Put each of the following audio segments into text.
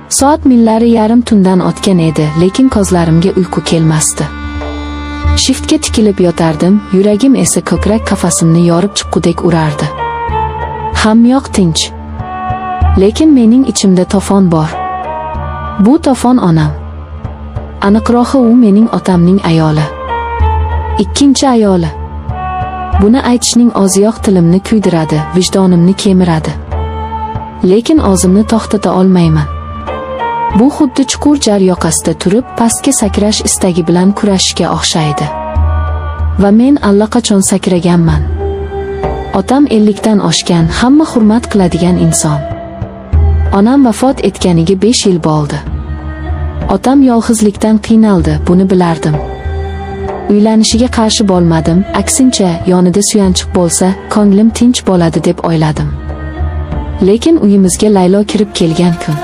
Soat millari yarim tundan o'tgan edi, lekin ko'zlarimga uyqu kelmasdi. Shiftga tikilib yotardim, yuragim esa ko'krak qafasimni yorib chiqqudek urardi. Hamyoq tinch. Lekin mening ichimda to'fon bor. Bu to'fon onam. Aniqrog'i u mening otamning ayoli. Ikkinchi ayoli. Buni aytishning o'ziyoq tilimni kuydiradi, vijdonimni kemiradi. Lekin o'zimni to'xtata olmayman. Bu xuddi chuqur jar yoqasida turib, pastga sakrash istagi bilan kurashishga o'xshaydi. Va men allaqachon sakraganman. Otam 50 dan oshgan, hamma hurmat qiladigan inson. Onam vafot etganiga 5 yil bo'ldi. Otam yolg'izlikdan qiynaldi, buni bilardim. Uylanishiga qarshi bo'lmadim, aksincha, yonida suyanchiq bo'lsa, ko'nglim tinch bo'ladi deb o'yladim. Lekin uyimizga Laylo kirib kelgan kun.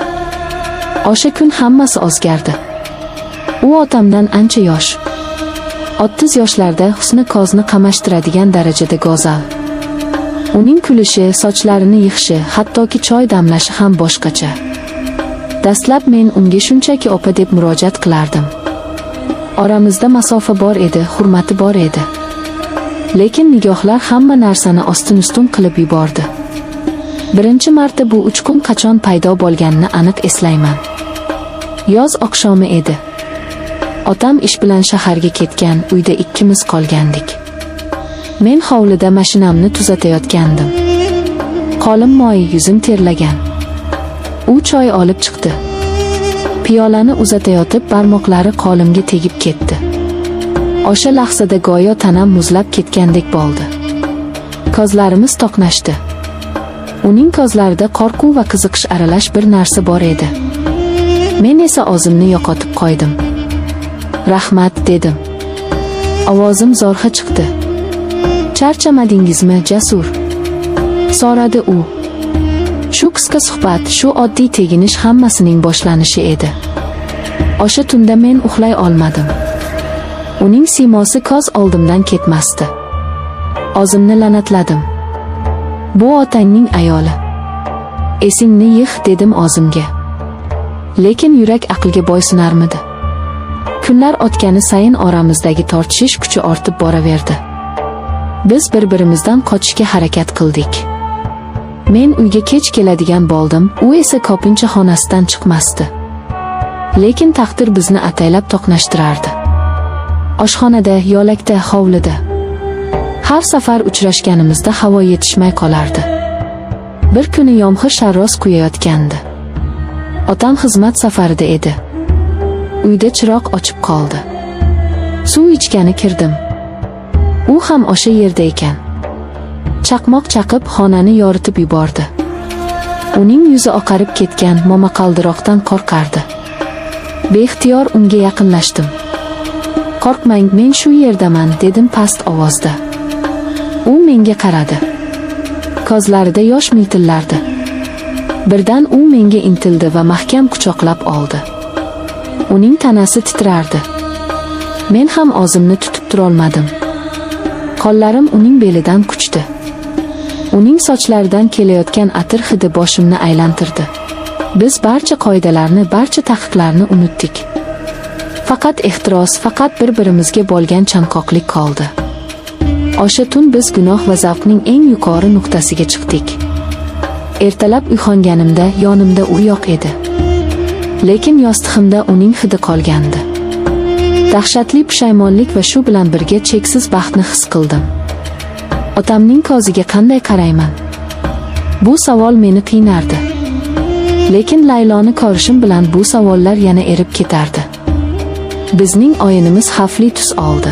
O'sha kun hammasi o'zgardi. U otamdan ancha yosh. 30 yoshlarda husni ko'zni qamashtiradigan darajada go'zal. Uning kulishi, sochlarini yig'ishi, hattoki choy damlashi ham boshqacha. Dastlab men unga shunchaki opa deb murojaat qilardim. Oramizda masofa bor edi, hurmati bor edi. Lekin nigohlar hamma narsani ostin-ustun qilib yubordi. Birinchi marta bu 3 kun qachon paydo bo'lganini aniq eslayman. Yoz oqshomi edi. Otam ish bilan shaharga ketgan, uyda ikkimiz qolgandik. Men hovlida mashinamni tuzatayotgandim. Qo'lim moy, yuzim terlagan. U choy olib chiqdi. Piyolani uzatayotib barmoqlari qo'limga tegib ketdi. O'sha lahzada go'yo tanam muzlab ketgandek bo'ldi. Ko'zlarimiz to'qnashdi. Uning ko'zlarida qo'rquv va qiziqish aralash bir narsa bor edi. Men esa o'zimni yo'qotib qo'ydim. "Rahmat", dedim. Ovozim zo'rg'a chiqdi. "Charchamadingizmi, Jasur?" so'radi u. Shu qisqa suhbat, shu oddiy teginish hammasining boshlanishi edi. O'sha tunda men uxlay olmadim. Uning siymosi ko'z oldimdan ketmasdi. O'zimni la'natladim. Bu otangning ayoli. Esingni yig', dedim o'zimga. Lekin yurak aqlga bo'ysunarmidi? Kunlar o'tgani sayin oramizdagi tortishish kuchi ortib boraverdi. Biz bir-birimizdan qochishga harakat qildik. Men uyga kech keladigan bo'ldim, u esa ko'pincha xonasidan chiqmasdi. Lekin taqdir bizni ataylab to'qnashtirardi. Oshxonada, yo'lakda, hovlida. Har safar uchrashganimizda havo yetishmay qolardi. Bir kuni yomg'ir sharros quyayotgandi. Otam xizmat safarida edi. Uyda chiroq ochib qoldi. Suv ichgani kirdim. U ham o'sha yerda ekan. Chaqmoq chaqib xonani yoritib yubordi. Uning yuzi oqarib ketgan, momaqaldiroqdan qo'rqardi. Beixtiyor unga yaqinlashdim. "Qo'rqmang, men shu yerdaman", dedim past ovozda. U menga qaradi. Ko'zlarida yosh miltillardi. Birdan u menga intildi va mahkam quchoqlab oldi. Uning tanasi titrardi. Men ham o'zimni tutib turolmadim. Qo'llarim uning belidan quchdi. Uning sochlaridan kelayotgan atir hidi boshimni aylantirdi. Biz barcha qoidalarni, barcha taqiqlarni unutdik. Faqat ehtiros, faqat bir-birimizga bo'lgan chanqoqlik qoldi. O'sha tun biz gunoh va zavqning eng yuqori nuqtasiga chiqdik. Ertalab uyg'onganimda yonimda u yo'q edi. Lekin yostig'imda uning hidi qolgandi. Dahshatli pushaymonlik va shu bilan birga cheksiz baxtni his qildim. Otamning ko'ziga qanday qarayman? Bu savol meni qiynardi. Lekin Layloni ko'rishim bilan bu savollar yana erib ketardi. Bizning o'yinimiz xavfli tus oldi.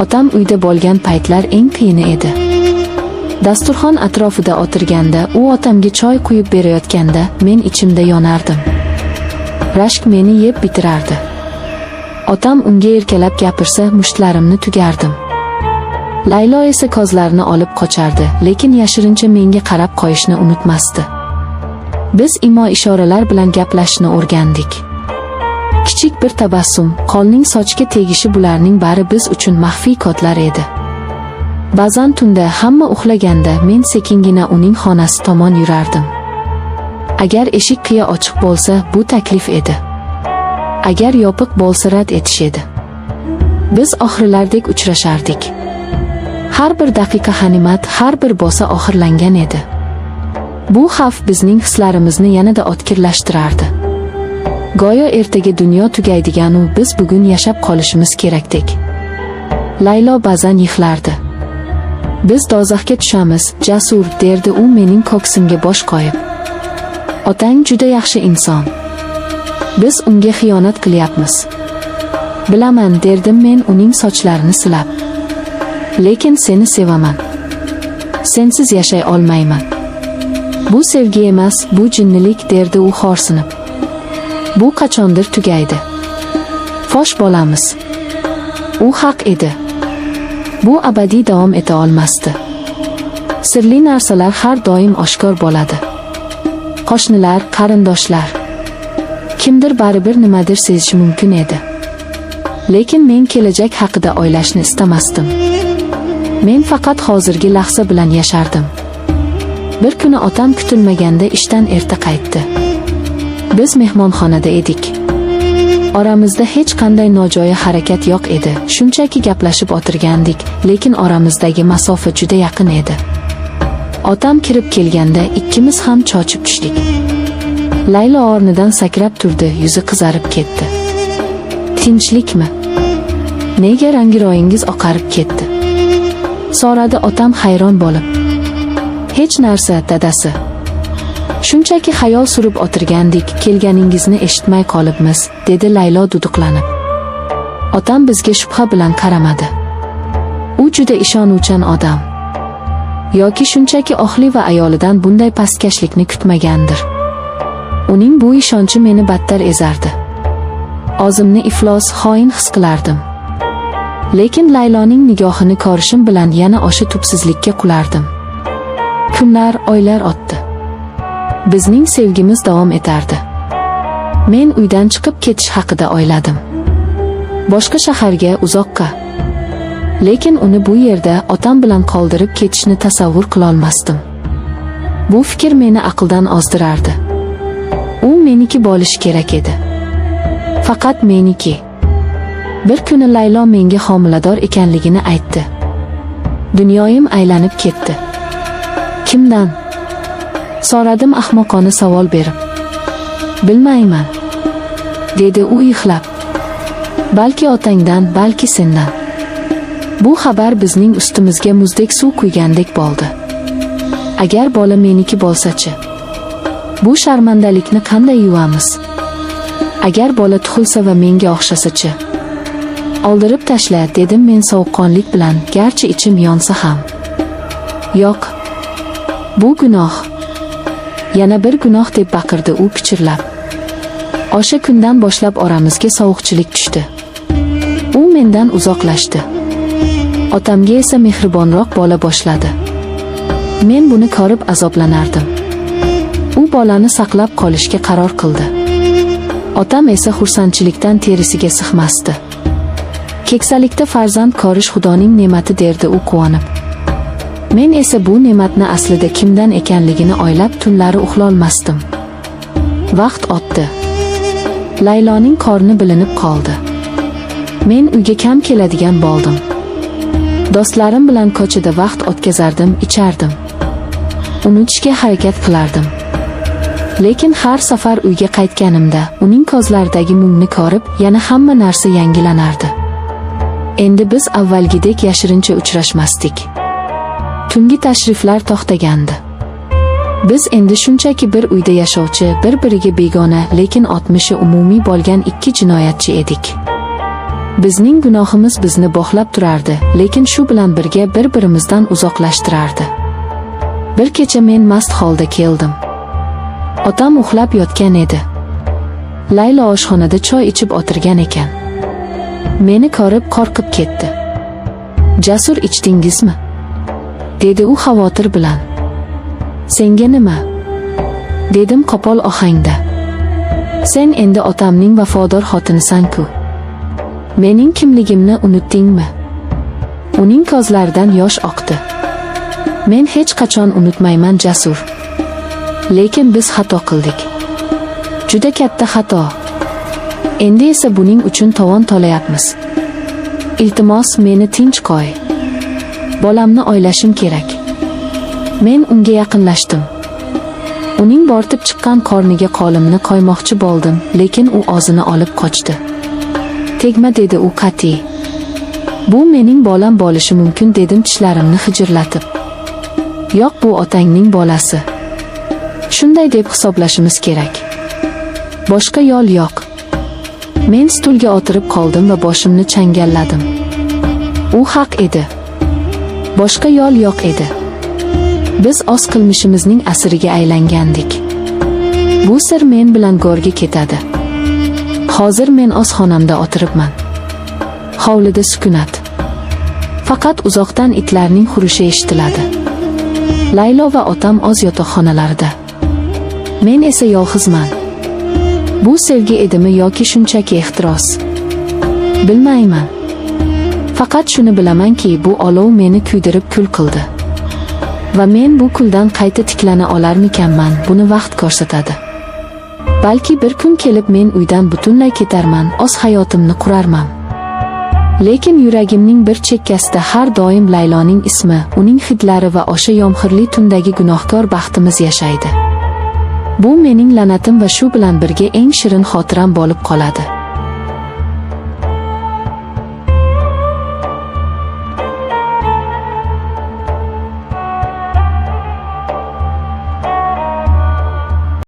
Otam uyda bo'lgan paytlar eng qiyini edi. Dasturxon atrofida o'tirganda, u otamga choy quyib berayotganda, men ichimda yonardim. Rashk meni yeb bitirardi. Otam unga erkalab gapirsa, mushtlarimni tugardim. Laylo esa ko'zlarini olib qochardi, lekin yashirincha menga qarab qo'yishni unutmasdi. Biz imo-ishoralar bilan gaplashishni o'rgandik. Kichik bir tabassum, qo'lning sochga tegishi, bularning bari biz uchun maxfiy kodlar edi. Ba'zan tunda hamma uxlaganda men sekingina uning xonasi tomon yurardim. Agar eshik qiya ochiq bo'lsa, bu taklif edi. Agar yopiq bo'lsa, rad etish edi. Biz oxirlardek uchrashardik. Har bir daqiqa g'animat, har bir bosa oxirlangan edi. Bu xavf bizning hislarimizni yanada o'tkirlashtirardi. Go'yo ertaga dunyo tugaydigan u biz bugun yashab qolishimiz kerakdek. Laylo ba'zan yig'lardi. Biz dozaxga tushamiz, Jasur, derdi u mening ko'ksimga bosh qo'yib. Otang juda yaxshi inson. Biz unga xiyonat qilyapmiz. Bilaman, derdim men uning sochlarini silab. Lekin seni sevaman. Sensiz yashay olmayman. Bu sevgi emas, bu jinnilik, derdi u xo'rsinib. Bu qachondir tugaydi. Fosh bo'lamiz. U haq edi. Bu abadiy davom eta olmasdi. Sirli narsalar har doim oshkor bo'ladi. Qo'shnilar, qarindoshlar. Kimdir baribir nimadir sezishi mumkin edi. Lekin men kelajak haqida o'ylashni istamasdim. Men faqat hozirgi lahza bilan yashardim. Bir kuni otam kutilmaganda ishdan erta qaytdi. Biz mehmonxonada edik. Oramizda hech qanday nojo'ya harakat yo'q edi. Shunchaki gaplashib o'tirgandik, lekin oramizdagi masofa juda yaqin edi. Otam kirib kelganda ikkimiz ham cho'chib tushdik. Laylo o'rnidan sakrab turdi, yuzi qizarib ketdi. Tinchlikmi? Nega rangiroyingiz oqarib ketdi? So'radi otam hayron bo'lib. Hech narsa, dadasi. Shunchaki xayol surib o'tirgandik, kelganingizni eshitmay qolibmiz, dedi Laylo duduqlanib. Otam bizga shubha bilan qaramadi. U juda ishonuvchan odam. Yoki shunchaki oxli va ayolidan bunday pastkashlikni kutmagandir. Uning bu ishonchi meni battar ezardi. O'zimni iflos, xoin his qilardim. Lekin Layloning nigohini ko'rishim bilan yana o'sha tubsizlikka qulardim. Kunlar, oylar o'tdi. Bizning sevgimiz davom etardi. Men uydan chiqib ketish haqida o'yladim. Boshqa shaharga, uzoqqa. Lekin uni bu yerda otam bilan qoldirib ketishni tasavvur qila olmasdim. Bu fikr meni aqldan ozdirardi. U meniki bo'lishi kerak edi. Faqat meniki. Bir kuni Laylo menga homilador ekanligini aytdi. Dunyoyim aylanib ketdi. Kimdan? So'radim ahmoqona savol berib. Bilmayman, dedi u yig'lab. Balki otangdan, balki sendan. Bu xabar bizning ustimizga muzdek suv quygandek bo'ldi. Agar bola meniki bo'lsa-chi? Bu sharmandalikni qanday yuvamiz? Agar bola tug'ilsa va menga o'xshasa-chi? Oldirib tashla, dedim men sovuqqonlik bilan, garchi ichim yonsa ham. Yo'q. Bu gunoh. Yana bir gunoh, deb baqirdi u pichirlab. O'sha kundan boshlab oramizga sovuqchilik tushdi. U mendan uzoqlashdi. Otamga esa mehribonroq bo'la boshladi. Men buni ko'rib azoblanardim. U bolani saqlab qolishga qaror qildi. Otam esa xursandchilikdan terisiga sig'masdi. Keksalikda farzand ko'rish Xudoning ne'mati, derdi u quvonib. Men esa bu ne'matni aslida kimdan ekanligini o'ylab tunlari uxlolmasdim. Vaqt o'tdi. Layloning qorni bilinib qoldi. Men uyga kam keladigan bo'ldim. Do'stlarim bilan ko'chada vaqt o'tkazardim, ichardim. Unutishga harakat qilardim. Lekin har safar uyga qaytganimda uning ko'zlaridagi mungni ko'rib, yana hamma narsa yangilanardi. Endi biz avvalgidek yashirincha uchrashmasdik. Tungi tashriflar to'xtagandi. Biz endi shunchaki bir uyda yashovchi, bir-biriga begona, lekin o'tmishi umumiy bo'lgan ikki jinoyatchi edik. Bizning gunohimiz bizni bog'lab turardi, lekin shu bilan birga bir-birimizdan uzoqlashtirardi. Bir kecha men mast holda keldim. Otam uxlab yotgan edi. Laylo oshxonada choy ichib o'tirgan ekan. Meni ko'rib qo'rqib ketdi. Jasur, ichdingizmi? Dedi u xavotir bilan. Senga nima? Dedim qo'pol ohangda. Sen endi otamning vafodor xotinisan-ku. Mening kimligimni unutdingmi? Uning ko'zlaridan yosh oqdi. Men hech qachon unutmayman, Jasur. Lekin biz xato qildik. Juda katta xato. Endi esa buning uchun tovon to'layapmiz. Iltimos, meni tinch qo'y. Bolamni oylashim kerak. Men unga yaqinlashdim. Uning bortib chiqqan qorniga qo'limni qo'ymoqchi bo'ldim, lekin u o'zini olib qochdi. Tegma, dedi u qat'iy. Bu mening bolam bo'lishi mumkin, dedim tishlarimni xijirlatib. Yo'q, bu otangning bolasi. Shunday deb hisoblashimiz kerak. Boshqa yo'l yo'q. Men stulga o'tirib qoldim va boshimni changalladim. U haq edi. Boshqa yo'l yo'q edi. Biz o'z qilmishimizning asiriga aylangandik. Bu sir men bilan go'rga ketadi. Hozir men o'z xonamda o'tiribman. Hovlida sukunat. Faqat uzoqdan itlarning hurishi eshitiladi. Laylo va otam o'z yotoqxonalarida. Men esa yolg'izman. Bu sevgi edimi yoki shunchaki ehtiros? Bilmayman. Faqat shuni bilamanki, bu olov meni kuydirib kul qildi. Va men bu kuldan qayta tiklana olarmikanman, buni vaqt ko'rsatadi. Balki bir kun kelib men uydan butunlay ketarman, o'z hayotimni qurarman. Lekin yuragimning bir chekkasida har doim Layloning ismi, uning hidlari va o'sha yomg'irli tundagi gunohkor baxtimiz yashaydi. Bu mening la'natim va shu bilan birga eng shirin xotiram bo'lib qoladi.